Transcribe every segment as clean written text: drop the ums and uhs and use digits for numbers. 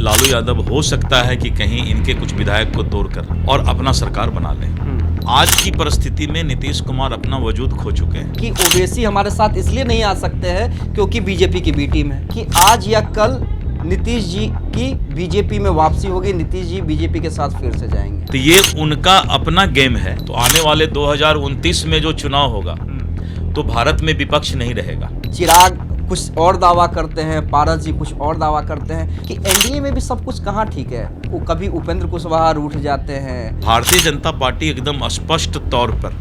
लालू यादव हो सकता है कि कहीं इनके कुछ विधायक को तोड़कर और अपना सरकार बना लें। आज की परिस्थिति में नीतीश कुमार अपना वजूद खो चुके हैं। कि ओवैसी हमारे साथ इसलिए नहीं आ सकते हैं क्योंकि बीजेपी की बी टीम है, कि आज या कल नीतीश जी की बीजेपी में वापसी होगी, नीतीश जी बीजेपी के साथ फिर से जाएंगे। तो ये उनका अपना गेम है। तो आने वाले 2029 में जो चुनाव होगा तो भारत में विपक्ष नहीं रहेगा। चिराग कुछ और दावा करते हैं, पारस जी कुछ और दावा करते हैं कि एनडीए में भी सब कुछ कहाँ ठीक है। वो कभी उपेंद्र कुशवाहा रूठ जाते हैं। भारतीय जनता पार्टी एकदम स्पष्ट तौर पर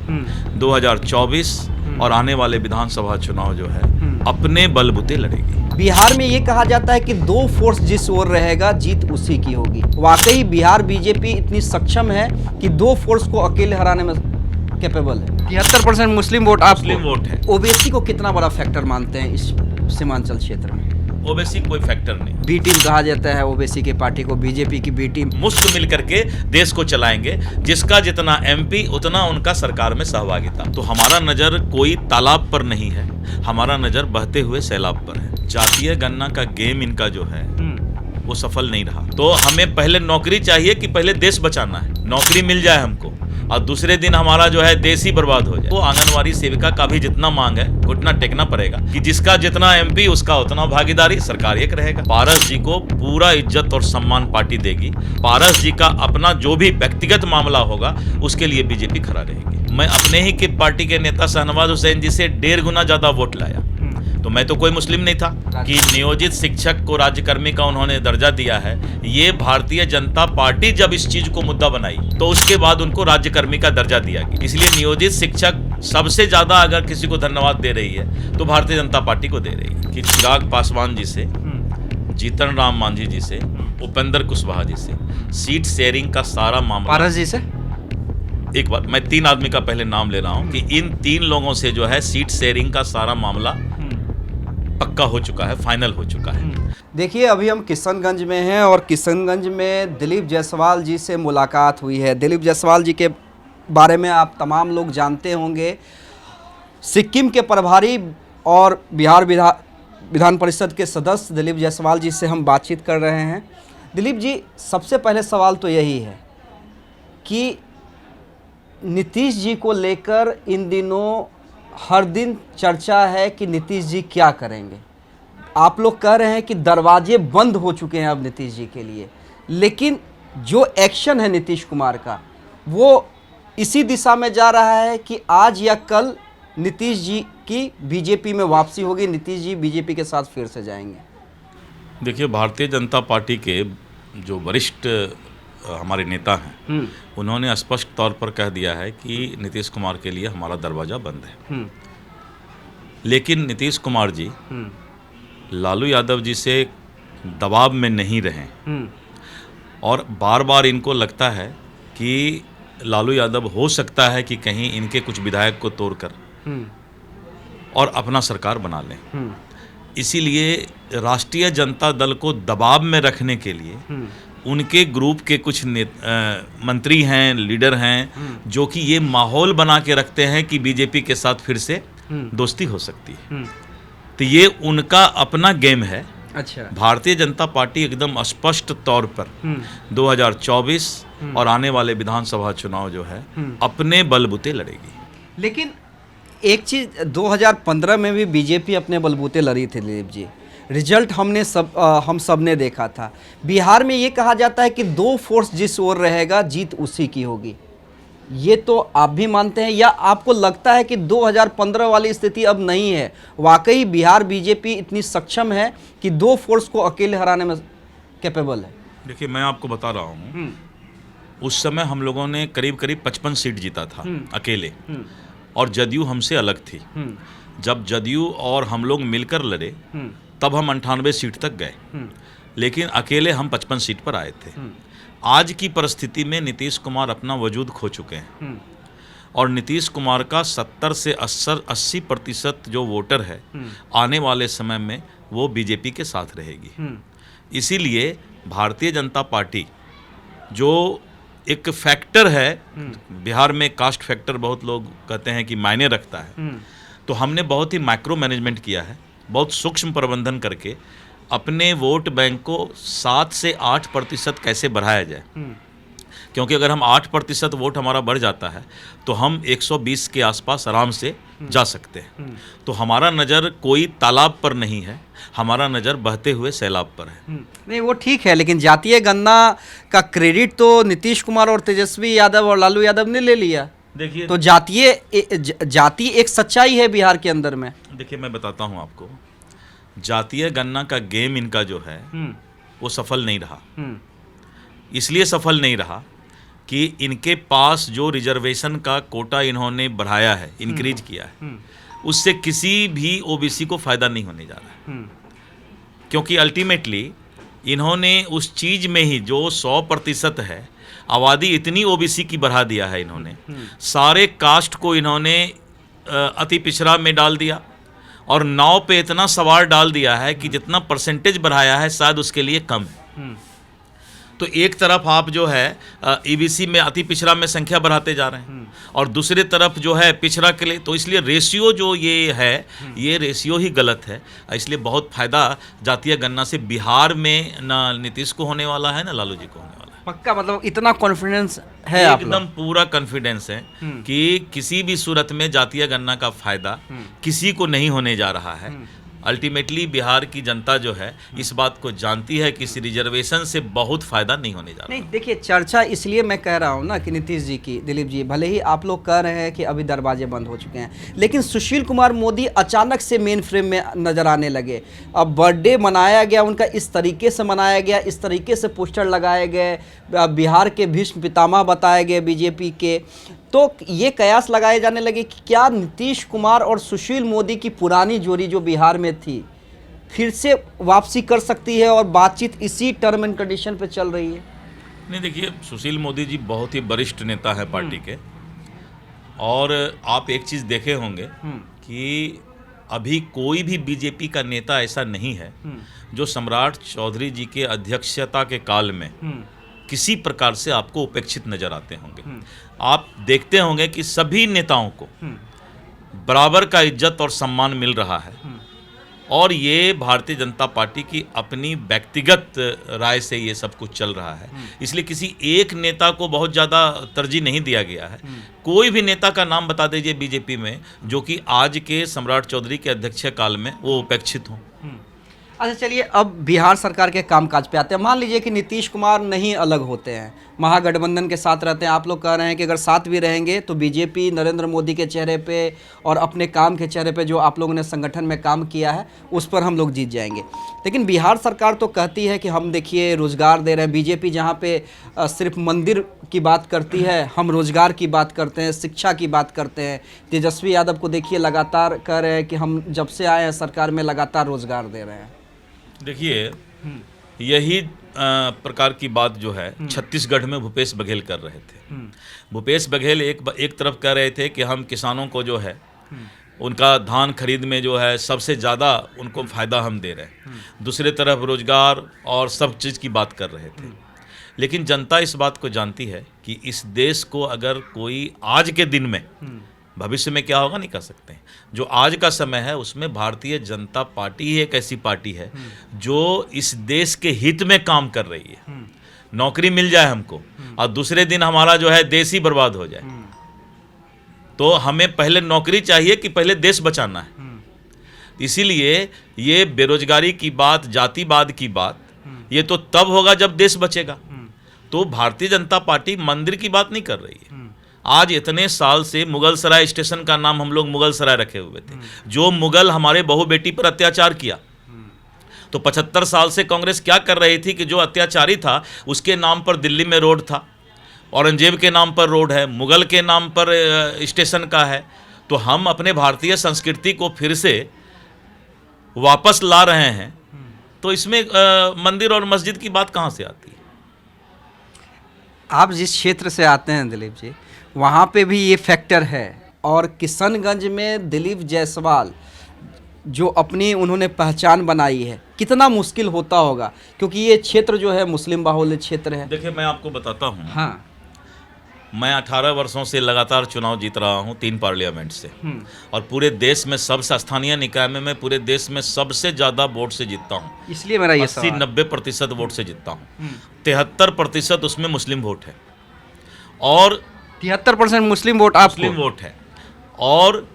2024 और आने वाले विधानसभा चुनाव जो है अपने बलबूते लड़ेगी। बिहार में ये कहा जाता है कि दो फोर्स जिस ओर रहेगा जीत उसी की होगी। वाकई बिहार बीजेपी इतनी सक्षम है कि दो फोर्स को अकेले हराने में कैपेबल है। 73% मुस्लिम वोट है। ओबीसी को कितना बड़ा फैक्टर मानते हैं इस सीमांचल क्षेत्र में? ओबीसी कोई फैक्टर नहीं। बी टीम कहा जाता है ओबीसी की पार्टी को, बीजेपी की बी टीम। मुफ्त मिल करके देश को चलाएंगे, जिसका जितना एमपी उतना उनका सरकार में सहभागिता। तो हमारा नजर कोई तालाब पर नहीं है, हमारा नजर बहते हुए सैलाब पर है। जातीय गणना का गेम इनका जो है वो सफल नहीं रहा। तो हमें पहले नौकरी चाहिए कि पहले देश बचाना है, नौकरी मिल जाए हमको और दूसरे दिन हमारा जो है देश ही बर्बाद हो जाए। वो आंगनवाड़ी सेविका का भी जितना मांग है उतना टेकना पड़ेगा कि जिसका जितना एमपी उसका उतना भागीदारी, सरकार एक रहेगा। पारस जी को पूरा इज्जत और सम्मान पार्टी देगी। पारस जी का अपना जो भी व्यक्तिगत मामला होगा उसके लिए बीजेपी खड़ा रहेगी। मैं अपने ही के पार्टी के नेता शहनवाज हुसैन जी से 1.5 गुना ज्यादा वोट लाया। तो मैं तो कोई मुस्लिम नहीं था कि नियोजित शिक्षक को राज्यकर्मी का उन्होंने दर्जा दिया है। ये भारतीय जनता पार्टी जब इस चीज को मुद्दा बनाई तो उसके बाद उनको राज्यकर्मी का दर्जा दिया गया। इसलिए नियोजित शिक्षक सबसे ज्यादा अगर किसी को धन्यवाद दे रही है तो भारतीय जनता पार्टी को दे रही है कि चिराग पासवान जी से, जीतन राम मांझी जी से, उपेंद्र कुशवाहा जी से सीट शेयरिंग का सारा मामला। पारस जी से एक बार मैं 3 आदमी का पहले नाम ले रहा हूं कि इन 3 लोगों से जो है सीट शेयरिंग का सारा मामला पक्का हो चुका है, फाइनल हो चुका है। देखिए अभी हम किशनगंज में हैं और किशनगंज में दिलीप जायसवाल जी से मुलाकात हुई है। दिलीप जायसवाल जी के बारे में आप तमाम लोग जानते होंगे। सिक्किम के प्रभारी और बिहार विधान परिषद के सदस्य दिलीप जायसवाल जी से हम बातचीत कर रहे हैं। दिलीप जी, सबसे पहले सवाल तो यही है कि नीतीश जी को लेकर इन दिनों हर दिन चर्चा है कि नीतीश जी क्या करेंगे। आप लोग कह रहे हैं कि दरवाजे बंद हो चुके हैं अब नीतीश जी के लिए, लेकिन जो एक्शन है नीतीश कुमार का वो इसी दिशा में जा रहा है कि आज या कल नीतीश जी की बीजेपी में वापसी होगी, नीतीश जी बीजेपी के साथ फिर से जाएंगे। देखिए, भारतीय जनता पार्टी के जो वरिष्ठ हमारे नेता हैं उन्होंने स्पष्ट तौर पर कह दिया है कि नीतीश कुमार के लिए हमारा दरवाज़ा बंद है। लेकिन नीतीश कुमार जी लालू यादव जी से दबाव में नहीं रहे और बार बार इनको लगता है कि लालू यादव हो सकता है कि कहीं इनके कुछ विधायक को तोड़कर और अपना सरकार बना लें। इसीलिए राष्ट्रीय जनता दल को दबाव में रखने के लिए उनके ग्रुप के कुछ मंत्री हैं, लीडर हैं जो कि ये माहौल बना के रखते हैं कि बीजेपी के साथ फिर से दोस्ती हो सकती है। तो ये उनका अपना गेम है। अच्छा, भारतीय जनता पार्टी एकदम स्पष्ट तौर पर 2024 और आने वाले विधानसभा चुनाव जो है अपने बलबूते लड़ेगी। लेकिन एक चीज़ 2015 में भी बीजेपी अपने बलबूते लड़ी थी दिलीप जी। रिजल्ट हम सब ने देखा था। बिहार में ये कहा जाता है कि दो फोर्स जिस ओर रहेगा जीत उसी की होगी। ये तो आप भी मानते हैं या आपको लगता है कि 2015 वाली स्थिति अब नहीं है? वाकई बिहार बीजेपी इतनी सक्षम है कि दो फोर्स को अकेले हराने में कैपेबल है? देखिए, मैं आपको बता रहा हूँ, उस समय हम लोगों ने करीब करीब 55 सीट जीता था अकेले और जदयू हमसे अलग थी। जब जदयू और हम लोग मिलकर लड़े तब हम 98 सीट तक गए, लेकिन अकेले हम 55 सीट पर आए थे। आज की परिस्थिति में नीतीश कुमार अपना वजूद खो चुके हैं और नीतीश कुमार का 70 से 80% जो वोटर है आने वाले समय में वो बीजेपी के साथ रहेगी। इसीलिए भारतीय जनता पार्टी जो एक फैक्टर है, बिहार में कास्ट फैक्टर बहुत लोग कहते हैं कि मायने रखता है, तो हमने बहुत ही माइक्रो मैनेजमेंट किया है, बहुत सूक्ष्म प्रबंधन करके अपने वोट बैंक को 7 से 8% कैसे बढ़ाया जाए, क्योंकि अगर हम 8% वोट हमारा बढ़ जाता है तो हम 120 के आसपास आराम से जा सकते हैं। तो हमारा नज़र कोई तालाब पर नहीं है, हमारा नज़र बहते हुए सैलाब पर है। नहीं वो ठीक है, लेकिन जातीय गणना का क्रेडिट तो नीतीश कुमार और तेजस्वी यादव और लालू यादव ने ले लिया। देखिए, तो जाति एक सच्चाई है बिहार के अंदर में। देखिए मैं बताता हूँ आपको, जातीय गणना का गेम इनका जो है वो सफल नहीं रहा। इसलिए सफल नहीं रहा कि इनके पास जो रिजर्वेशन का कोटा इन्होंने बढ़ाया है, इंक्रीज किया है, उससे किसी भी ओबीसी को फ़ायदा नहीं होने जा रहा है। क्योंकि अल्टीमेटली इन्होंने उस चीज़ में ही जो 100% है, आबादी इतनी ओबीसी की बढ़ा दिया है इन्होंने, सारे कास्ट को इन्होंने अति पिछड़ा में डाल दिया और नाव पे इतना सवार डाल दिया है कि जितना परसेंटेज बढ़ाया है शायद उसके लिए कम है। तो एक तरफ आप जो है ईबीसी में अति पिछड़ा में संख्या बढ़ाते जा रहे हैं और दूसरी तरफ जो है पिछड़ा के लिए, तो इसलिए रेशियो जो ये है ये रेशियो ही गलत है। इसलिए बहुत फायदा जातीय गणना से बिहार में ना नीतीश को होने वाला है ना लालू जी को होने वाला है। पक्का, मतलब इतना कॉन्फिडेंस है आप लोग? एकदम पूरा कॉन्फिडेंस है कि किसी भी सूरत में जातीय गणना का फायदा किसी को नहीं होने जा रहा है। अल्टीमेटली बिहार की जनता जो है इस बात को जानती है कि इस रिजर्वेशन से बहुत फायदा नहीं होने जा रहा। नहीं देखिए, चर्चा इसलिए मैं कह रहा हूँ ना कि नीतीश जी की, दिलीप जी, भले ही आप लोग कह रहे हैं कि अभी दरवाजे बंद हो चुके हैं, लेकिन सुशील कुमार मोदी अचानक से मेन फ्रेम में नजर आने लगे। अब बर्थडे मनाया गया उनका, इस तरीके से मनाया गया, इस तरीके से पोस्टर लगाए गए, बिहार के भीष्म पितामह बताए गए बीजेपी के, तो ये कयास लगाए जाने लगे कि क्या नीतीश कुमार और सुशील मोदी की पुरानी जोड़ी जो बिहार में थी फिर से वापसी कर सकती है और बातचीत इसी टर्म एंड कंडीशन पे चल रही है? नहीं देखिए, सुशील मोदी जी बहुत ही वरिष्ठ नेता है पार्टी के, और आप एक चीज़ देखे होंगे कि अभी कोई भी बीजेपी का नेता ऐसा नहीं है जो सम्राट चौधरी जी के अध्यक्षता के काल में किसी प्रकार से आपको उपेक्षित नजर आते होंगे। आप देखते होंगे कि सभी नेताओं को बराबर का इज्जत और सम्मान मिल रहा है, और ये भारतीय जनता पार्टी की अपनी व्यक्तिगत राय से ये सब कुछ चल रहा है। इसलिए किसी एक नेता को बहुत ज़्यादा तरजीह नहीं दिया गया है। कोई भी नेता का नाम बता दीजिए बीजेपी में जो कि आज के सम्राट चौधरी के अध्यक्ष काल में वो उपेक्षित हों। अच्छा चलिए, अब बिहार सरकार के कामकाज पे आते हैं। मान लीजिए कि नीतीश कुमार नहीं अलग होते हैं, महागठबंधन के साथ रहते हैं, आप लोग कह रहे हैं कि अगर साथ भी रहेंगे तो बीजेपी नरेंद्र मोदी के चेहरे पे और अपने काम के चेहरे पे जो आप लोगों ने संगठन में काम किया है उस पर हम लोग जीत जाएंगे। लेकिन बिहार सरकार तो कहती है कि हम देखिए रोज़गार दे रहे हैं। बीजेपी जहाँ पे सिर्फ मंदिर की बात करती है, हम रोज़गार की बात करते हैं, शिक्षा की बात करते हैं। तेजस्वी यादव को देखिए लगातार कह रहे हैं कि हम जब से आए हैं सरकार में लगातार रोज़गार दे रहे हैं। देखिए, यही प्रकार की बात जो है छत्तीसगढ़ में भूपेश बघेल कर रहे थे। भूपेश बघेल एक तरफ कह रहे थे कि हम किसानों को जो है उनका धान खरीद में जो है सबसे ज़्यादा उनको फ़ायदा हम दे रहे हैं, दूसरे तरफ रोज़गार और सब चीज़ की बात कर रहे थे। लेकिन जनता इस बात को जानती है कि इस देश को अगर कोई आज के दिन में, भविष्य में क्या होगा नहीं कह सकते हैं, जो आज का समय है उसमें भारतीय जनता पार्टी ही एक ऐसी पार्टी है जो इस देश के हित में काम कर रही है। नौकरी मिल जाए हमको और दूसरे दिन हमारा जो है देश ही बर्बाद हो जाए, तो हमें पहले नौकरी चाहिए कि पहले देश बचाना है। इसीलिए ये बेरोजगारी की बात, जातिवाद की बात, ये तो तब होगा जब देश बचेगा। तो भारतीय जनता पार्टी मंदिर की बात नहीं कर रही है। आज इतने साल से मुगल सराय स्टेशन का नाम हम लोग मुगल सराय रखे हुए थे, जो मुगल हमारे बहू बेटी पर अत्याचार किया। तो 75 साल से कांग्रेस क्या कर रही थी कि जो अत्याचारी था उसके नाम पर दिल्ली में रोड था, औरंगजेब के नाम पर रोड है, मुगल के नाम पर स्टेशन का है। तो हम अपने भारतीय संस्कृति को फिर से वापस ला रहे हैं, तो इसमें मंदिर और मस्जिद की बात कहाँ से आती है? आप जिस क्षेत्र से आते हैं दिलीप जी, वहाँ पे भी ये फैक्टर है। और किशनगंज में दिलीप जायसवाल जो अपनी उन्होंने पहचान बनाई है, कितना मुश्किल होता होगा, क्योंकि ये क्षेत्र जो है मुस्लिम बाहुल्य क्षेत्र है। देखिए मैं आपको बताता हूँ, हाँ, मैं 18 वर्षों से लगातार चुनाव जीत रहा हूं 3 पार्लियामेंट से, और पूरे देश में सबसे स्थानीय निकाय में मैं पूरे देश में सबसे ज़्यादा वोट से जीतता हूं। इसलिए मेरा ये 80-90% वोट से जीतता हूं। 73% उसमें मुस्लिम वोट है, और 73% मुस्लिम वोट आपको? मुस्लिम वोट है और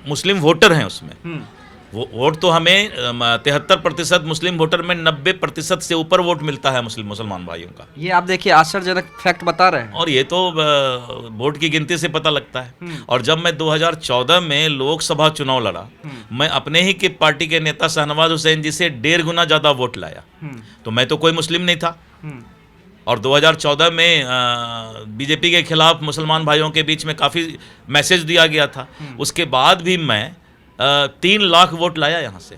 मुस्लिम वोटर हैं उसमें। वो वोट तो हमें 73% मुस्लिम वोटर में 90% से ऊपर वोट मिलता है मुसलमान भाइयों का। ये आप देखिए आश्चर्यजनक फैक्ट बता रहे हैं। और ये तो वोट की गिनती से पता लगता है। और जब मैं 2014 में लोकसभा चुनाव लड़ा, मैं अपने ही की पार्टी के नेता शाहनवाज हुसैन जी से 1.5 गुना ज़्यादा वोट लाया। तो मैं तो कोई मुस्लिम नहीं था, और 2014 में बीजेपी के खिलाफ मुसलमान भाइयों के बीच में काफ़ी मैसेज दिया गया था। उसके बाद भी मैं 3 लाख वोट लाया यहाँ से।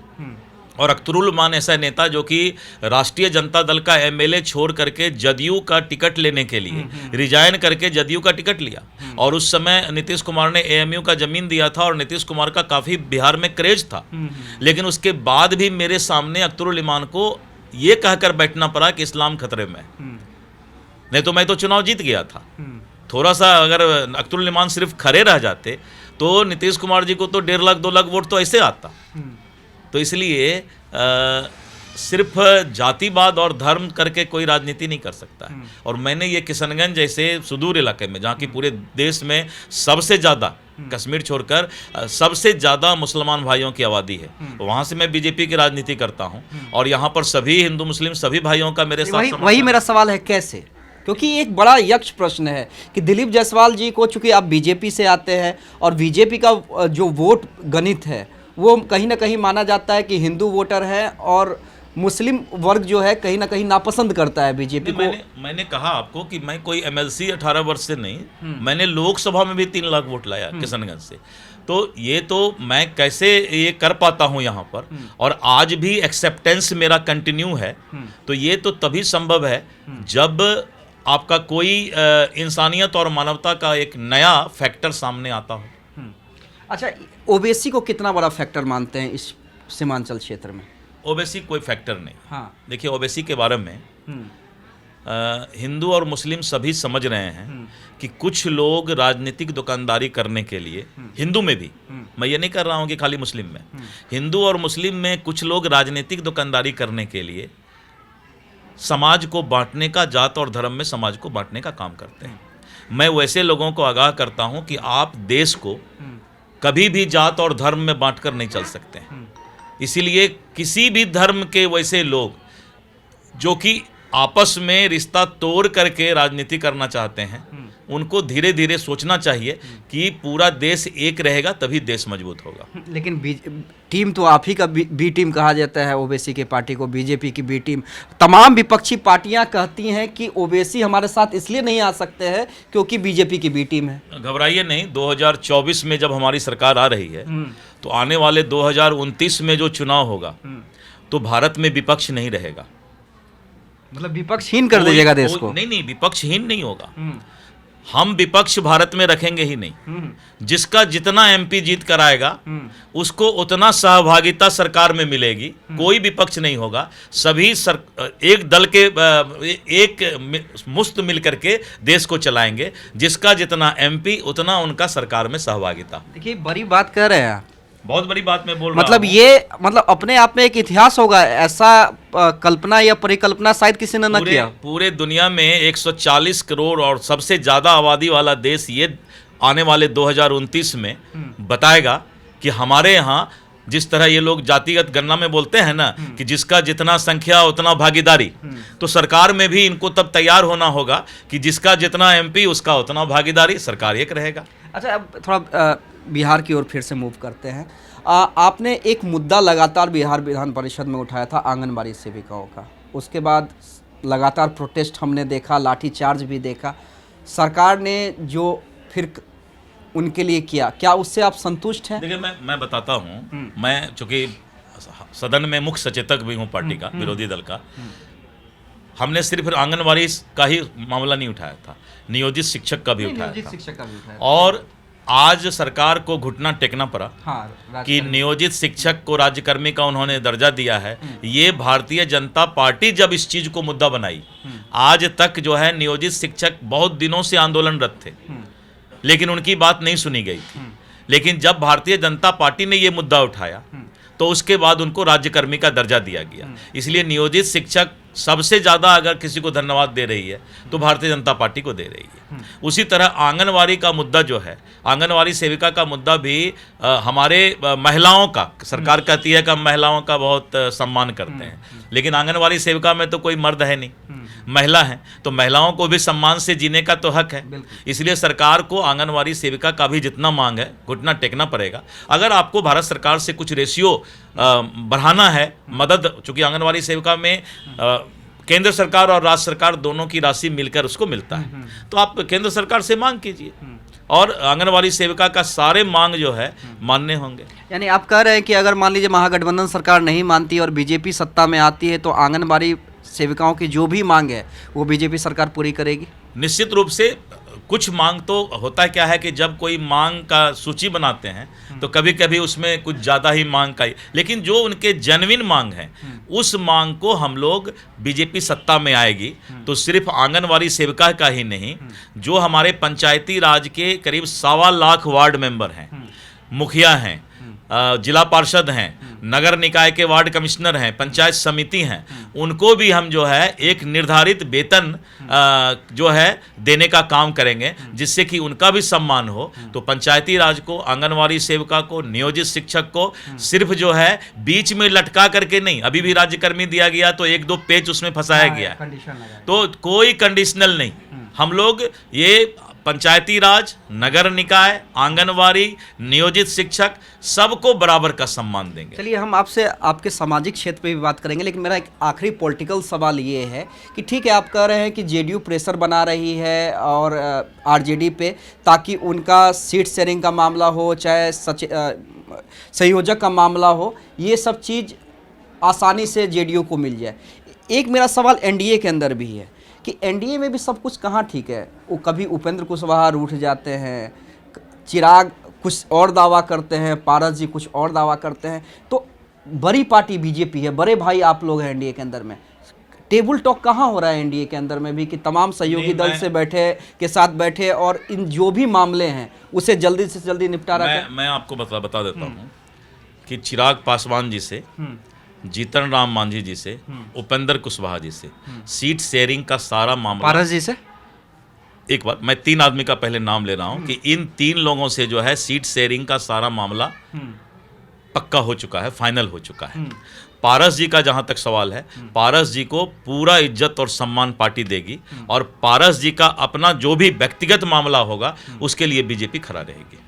और अख्तरुल उमान ऐसा नेता जो कि राष्ट्रीय जनता दल का एमएलए छोड़ करके जदयू का टिकट लेने के लिए रिजाइन करके जदयू का टिकट लिया, और उस समय नीतीश कुमार ने एएमयू का जमीन दिया था, और नीतीश कुमार का काफ़ी बिहार में क्रेज था। लेकिन उसके बाद भी मेरे सामने अख्तरुल उमान को ये कहकर बैठना पड़ा कि इस्लाम खतरे में, नहीं तो मैं तो चुनाव जीत गया था। थोड़ा सा अगर अख्तरुल उमान सिर्फ खड़े रह जाते तो नीतीश कुमार जी को तो 1.5 लाख 2 लाख वोट तो ऐसे आता। तो इसलिए सिर्फ जातिवाद और धर्म करके कोई राजनीति नहीं कर सकता है। और मैंने ये किशनगंज जैसे सुदूर इलाके में, जहाँ की पूरे देश में सबसे ज़्यादा, कश्मीर छोड़कर सबसे ज़्यादा मुसलमान भाइयों की आबादी है, वहाँ से मैं बीजेपी की राजनीति करता हूँ, और यहाँ पर सभी हिंदू मुस्लिम सभी भाइयों का मेरे साथ वही मेरा सवाल है, कैसे? क्योंकि एक बड़ा यक्ष प्रश्न है कि दिलीप जायसवाल जी को, चूंकि आप बीजेपी से आते हैं और बीजेपी का जो वोट गणित है वो कहीं ना कहीं माना जाता है कि हिंदू वोटर है, और मुस्लिम वर्ग जो है कहीं ना कहीं नापसंद करता है बीजेपी को। मैंने कहा आपको कि मैं कोई एमएलसी 18 वर्ष से नहीं, मैंने लोकसभा में भी 3 लाख वोट लाया किशनगंज से। तो ये तो मैं कैसे ये कर पाता हूँ यहाँ पर, और आज भी एक्सेप्टेंस मेरा कंटिन्यू है, तो ये तो तभी संभव है जब आपका कोई इंसानियत और मानवता का एक नया फैक्टर सामने आता हो। अच्छा, ओबीसी को कितना बड़ा फैक्टर मानते हैं इस सीमांचल क्षेत्र में? ओबीसी कोई फैक्टर नहीं। हाँ, देखिए, ओबीसी के बारे में हिंदू और मुस्लिम सभी समझ रहे हैं कि कुछ लोग राजनीतिक दुकानदारी करने के लिए, हिंदू में भी, मैं ये नहीं कर रहा हूँ कि खाली मुस्लिम में, हिंदू और मुस्लिम में कुछ लोग राजनीतिक दुकानदारी करने के लिए समाज को बांटने का, जात और धर्म में समाज को बांटने का काम करते हैं। मैं वैसे लोगों को आगाह करता हूं कि आप देश को कभी भी जात और धर्म में बांटकर नहीं चल सकते हैं। इसीलिए किसी भी धर्म के वैसे लोग जो कि आपस में रिश्ता तोड़ करके राजनीति करना चाहते हैं, उनको धीरे धीरे सोचना चाहिए कि पूरा देश एक रहेगा तभी देश मजबूत होगा। लेकिन टीम तो आप ही का बी टीम कहा जाता है ओबीसी के पार्टी को, बीजेपी की बी टीम। तमाम विपक्षी पार्टियां कहती हैं कि ओबीसी हमारे साथ इसलिए नहीं आ सकते हैं क्योंकि बीजेपी की बी टीम है। घबराइए नहीं, 2024 में जब हमारी सरकार आ रही है तो आने वाले 2029 में जो चुनाव होगा तो भारत में विपक्ष नहीं रहेगा। मतलब विपक्षहीन कर दीजिएगा देश को? नहीं, विपक्षहीन नहीं होगा। हम विपक्ष भारत में रखेंगे ही नहीं। जिसका जितना एमपी जीत कर आएगा उसको उतना सहभागिता सरकार में मिलेगी। कोई विपक्ष नहीं होगा, सभी एक दल के एक मुश्त मिल करके देश को चलाएंगे। जिसका जितना एमपी उतना उनका सरकार में सहभागिता। देखिए, बड़ी बात कह रहे हैं आप, बहुत बड़ी बात मैं बोल रहा हूं। मतलब ये मतलब अपने आप में एक इतिहास होगा, ऐसा कल्पना या परिकल्पना शायद किसी ने न किया। पूरे दुनिया में 140 करोड़ और सबसे ज़्यादा आबादी वाला देश ये आने वाले 2029 में बताएगा कि हमारे यहाँ जिस तरह ये लोग जातिगत गणना में बोलते हैं ना कि जिसका जितना संख्या उतना भागीदारी, तो सरकार में भी इनको तब तैयार होना होगा कि जिसका जितना एमपी उसका उतना भागीदारी, सरकार एक रहेगा। अच्छा, अब थोड़ा बिहार की ओर फिर से मूव करते हैं। आपने एक मुद्दा लगातार बिहार विधान परिषद में उठाया था, आंगनबाड़ी सेविकाओं का। उसके बाद लगातार प्रोटेस्ट हमने देखा, लाठीचार्ज भी देखा। सरकार ने जो फिर उनके लिए किया, क्या उससे आप संतुष्ट हैं? देखिए, मैं बताता हूँ, मैं चूँकि सदन में मुख्य सचेतक भी हूँ पार्टी का, विरोधी दल का। हमने सिर्फ आंगनबाड़ी का ही मामला नहीं उठाया था, नियोजित शिक्षक का भी उठाया था। और आज सरकार को घुटना टेकना पड़ा हाँ, कि नियोजित शिक्षक को राज्यकर्मी का उन्होंने दर्जा दिया है। ये भारतीय जनता पार्टी जब इस चीज को मुद्दा बनाई, आज तक जो है नियोजित शिक्षक बहुत दिनों से आंदोलनरत थे, लेकिन उनकी बात नहीं सुनी गई थी। लेकिन जब भारतीय जनता पार्टी ने ये मुद्दा उठाया तो उसके बाद उनको राज्यकर्मी का दर्जा दिया गया। इसलिए नियोजित शिक्षक सबसे ज़्यादा अगर किसी को धन्यवाद दे रही है तो भारतीय जनता पार्टी को दे रही है। उसी तरह आंगनवाड़ी का मुद्दा जो है, आंगनवाड़ी सेविका का मुद्दा भी हमारे महिलाओं का, सरकार कहती है कि हम महिलाओं का बहुत सम्मान करते हैं, लेकिन आंगनवाड़ी सेविका में तो कोई मर्द है नहीं, महिला हैं, तो महिलाओं को भी सम्मान से जीने का तो हक है। इसलिए सरकार को आंगनवाड़ी सेविका का भी जितना मांग है घुटना टेकना पड़ेगा। अगर आपको भारत सरकार से कुछ रेशियो बढ़ाना है, मदद, चूंकि आंगनवाड़ी सेविका में केंद्र सरकार और राज्य सरकार दोनों की राशि मिलकर उसको मिलता है, तो आप केंद्र सरकार से मांग कीजिए और आंगनवाड़ी सेविका का सारे मांग जो है मान्य होंगे। यानी आप कह रहे हैं कि अगर मान लीजिए महागठबंधन सरकार नहीं मानती और बीजेपी सत्ता में आती है तो आंगनबाड़ी सेविकाओं की जो भी मांग है वो बीजेपी सरकार पूरी करेगी? निश्चित रूप से कुछ मांग तो होता है, क्या है कि जब कोई मांग का सूची बनाते हैं तो कभी कभी उसमें कुछ ज़्यादा ही मांग का, लेकिन जो उनके जेन्युइन मांग है उस मांग को हम लोग, बीजेपी सत्ता में आएगी तो सिर्फ आंगनवाड़ी सेविका का ही नहीं, जो हमारे पंचायती राज के करीब 1.25 लाख वार्ड मेंबर हैं, मुखिया हैं, जिला पार्षद हैं, नगर निकाय के वार्ड कमिश्नर हैं, पंचायत समिति हैं, उनको भी हम जो है एक निर्धारित वेतन जो है देने का काम करेंगे, जिससे कि उनका भी सम्मान हो। तो पंचायती राज को, आंगनवाड़ी सेविका को, नियोजित शिक्षक को सिर्फ जो है बीच में लटका करके नहीं, अभी भी राज्यकर्मी दिया गया तो 1-2 पेज उसमें फंसाया गया, तो कोई कंडीशनल नहीं। हम लोग ये पंचायती राज, नगर निकाय, आंगनवाड़ी, नियोजित शिक्षक सबको बराबर का सम्मान देंगे। चलिए हम आपसे आपके सामाजिक क्षेत्र पे भी बात करेंगे, लेकिन मेरा एक आखिरी पॉलिटिकल सवाल ये है कि ठीक है, आप कह रहे हैं कि जेडीयू प्रेशर बना रही है और आरजेडी पे, ताकि उनका सीट शेयरिंग का मामला हो, चाहे संयोजक का मामला हो, ये सब चीज़ आसानी से जेडीयू को मिल जाए। एक मेरा सवाल एनडीए के अंदर भी है कि एनडीए में भी सब कुछ कहाँ ठीक है। वो कभी उपेंद्र कुशवाहा रूठ जाते हैं, चिराग कुछ और दावा करते हैं, पारस जी कुछ और दावा करते हैं, तो बड़ी पार्टी बीजेपी है, बड़े भाई आप लोग हैं एनडीए के अंदर में। टेबल टॉक कहाँ हो रहा है एनडीए के अंदर में भी कि तमाम सहयोगी दल से बैठे और इन जो भी मामले हैं उसे जल्दी से जल्दी निपटारा करें? मैं आपको बता देता हूँ कि चिराग पासवान जी से, जीतन राम मांझी जी से, उपेंद्र कुशवाहा जी से सीट शेयरिंग का सारा मामला, पारस जी से, एक बार मैं 3 आदमी का पहले नाम ले रहा हूं कि इन 3 लोगों से जो है सीट शेयरिंग का सारा मामला पक्का हो चुका है, फाइनल हो चुका है। पारस जी का जहां तक सवाल है, पारस जी को पूरा इज्जत और सम्मान पार्टी देगी और पारस जी का अपना जो भी व्यक्तिगत मामला होगा उसके लिए बीजेपी खड़ा रहेगी।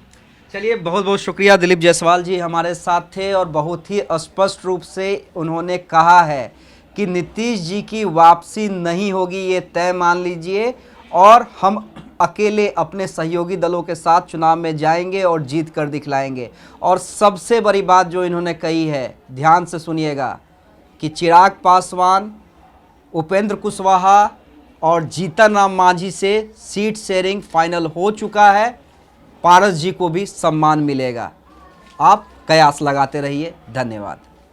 चलिए बहुत बहुत शुक्रिया, दिलीप जायसवाल जी हमारे साथ थे और बहुत ही स्पष्ट रूप से उन्होंने कहा है कि नीतीश जी की वापसी नहीं होगी, ये तय मान लीजिए, और हम अकेले अपने सहयोगी दलों के साथ चुनाव में जाएंगे और जीत कर दिखलाएंगे। और सबसे बड़ी बात जो इन्होंने कही है, ध्यान से सुनिएगा, कि चिराग पासवान, उपेंद्र कुशवाहा और जीतन राम मांझी से सीट शेयरिंग फाइनल हो चुका है, पारस जी को भी सम्मान मिलेगा। आप कयास लगाते रहिए। धन्यवाद।